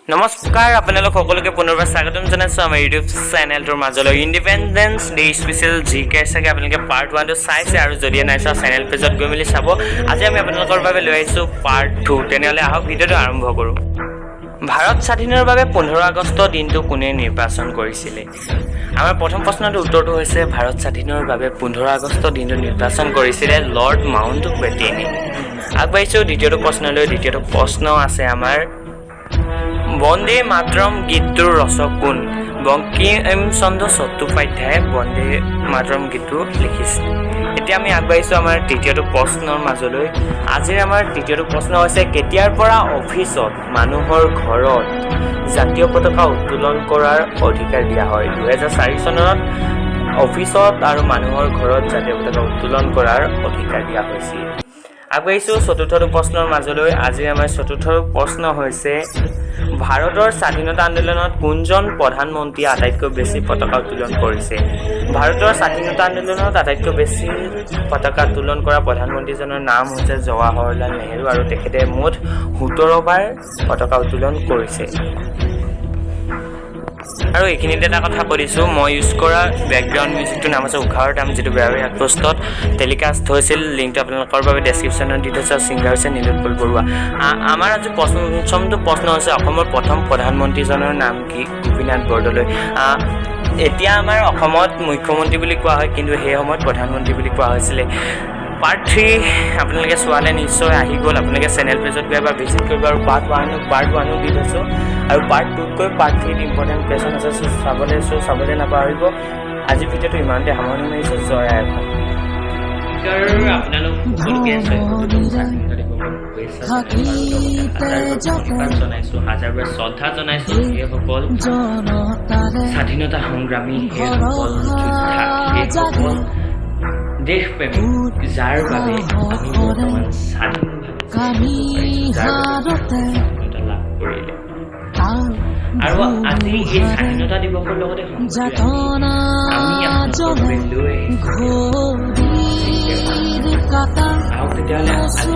নমস্কাৰ আপোনালোক সকলোকে পুনৰবাৰ স্বাগতম জনাইছোঁ আমাৰ ইউটিউব চেনেলটোৰ মাজলৈ ইণ্ডিপেণ্ডেন্স ডে স্পেচিয়েল জিকে চাগে আপোনালোকে পাৰ্ট 1 টো চাইছে আৰু যদি নাই চোৱা চেনেল পেজত গৈ মেলি চাব আজি আমি আপোনালোকৰ বাবে লৈ আহিছোঁ পাৰ্ট 2 তেনেহ'লে আহক ভিডিঅ'টো আৰম্ভ কৰোঁ ভাৰত স্বাধীনৰ বাবে 15 আগষ্ট দিনটো কোনে নিৰ্বাচন কৰিছিলে আমাৰ প্ৰথম প্ৰশ্নটোৰ উত্তৰটো হৈছে ভাৰত স্বাধীনৰ বাবে 15 আগষ্ট দিনটো নিৰ্বাচন কৰিছিলে লৰ্ড মাউণ্টবেটেনে আগবাঢ়িছোঁ দ্বিতীয়টো প্ৰশ্নলৈ দ্বিতীয়টো প্ৰশ্ন আছে আমাৰ বন্দে মাতৰম গীতটোৰ ৰচক কোন বঙ্কিম চন্দ্ৰ চট্টোপাধ্যায়ে বন্দে মাতৰম গীতটো লিখিছিল এতিয়া আমি আগবাঢ়িছোঁ আমাৰ তৃতীয়টো প্ৰশ্নৰ মাজলৈ আজিৰ আমাৰ তৃতীয়টো প্ৰশ্ন হৈছে কেতিয়াৰ পৰা অফিচত মানুহৰ ঘৰত জাতীয় পতাকা উত্তোলন কৰাৰ অধিকাৰ দিয়া হয় 2004 চনত অফিচত আৰু মানুহৰ ঘৰত জাতীয় পতাকা উত্তোলন কৰাৰ অধিকাৰ দিয়া হৈছিল আগবাঢ়িছোঁ চতুৰ্থটো প্ৰশ্নৰ মাজলৈ আজি আমাৰ চতুৰ্থ প্ৰশ্ন হৈছে ভাৰতৰ স্বাধীনতা আন্দোলনত কোনজন প্ৰধানমন্ত্ৰীয়ে আটাইতকৈ বেছি পতাকা উত্তোলন কৰিছে ভাৰতৰ স্বাধীনতা আন্দোলনত আটাইতকৈ বেছি পতাকা উত্তোলন কৰা প্ৰধানমন্ত্ৰীজনৰ নাম হৈছে জৱাহৰলাল নেহৰু আৰু তেখেতে মুঠ 17 বাৰ পতাকা উত্তোলন কৰিছে আৰু এইখিনিতে এটা কথা কৈ দিছোঁ মই ইউজ কৰা বেকগ্ৰাউণ্ড মিউজিকটোৰ নাম আছে উষাৰ দাম যিটো বেয়া আগষ্টত টেলিকাষ্ট হৈছিল লিংকটো আপোনালোকৰ বাবে ডেছক্ৰিপশ্যনত দি থৈছে ছিংগাৰ হৈছে নীলোৎপল বৰুৱা আমাৰ আজি পঞ্চমটো প্ৰশ্ন হৈছে অসমৰ প্ৰথম প্ৰধানমন্ত্ৰীজনৰ নাম কি গোপীনাথ বৰদলৈ এতিয়া আমাৰ অসমত মুখ্যমন্ত্ৰী বুলি কোৱা হয় কিন্তু সেই সময়ত প্ৰধানমন্ত্ৰী বুলি কোৱা হৈছিলে পাৰ্ট 3 আপোনালোকে চোৱালে নিশ্চয় আহি গ'ল আপোনালোকে চেনেল পেজত গৈ এবাৰ ভিজিট কৰিব আৰু পাৰ্ট 1 দি থৈছোঁ আৰু পাৰ্ট 2তকৈ পাৰ্ট 3 ইম্পৰ্টেণ্ট কুৱেশ্যন আছে চাবলৈ নাপাহৰিব আজি ভিডিঅ'টো ইমানতে সামৰণি মাৰিছোঁ জয় আই অসম আপোনালোক সকলোকে হাজাৰবাৰ শ্ৰদ্ধা জনাইছোঁ সেইসকল স্বাধীনতা সংগ্ৰামী সেইসকল যোদ্ধা সেইসকল দেশপ্ৰেমিক যাৰ বাবে আমি বৰ্তমান স্বাধীনভাৱে লাভ কৰিলে আৰু আজি এই স্বাধীনতা দিৱসৰ লগতে আমি আপোনালোকৰ বাবে লৈ আহিছোঁ আহক তেতিয়াহ'লে আজি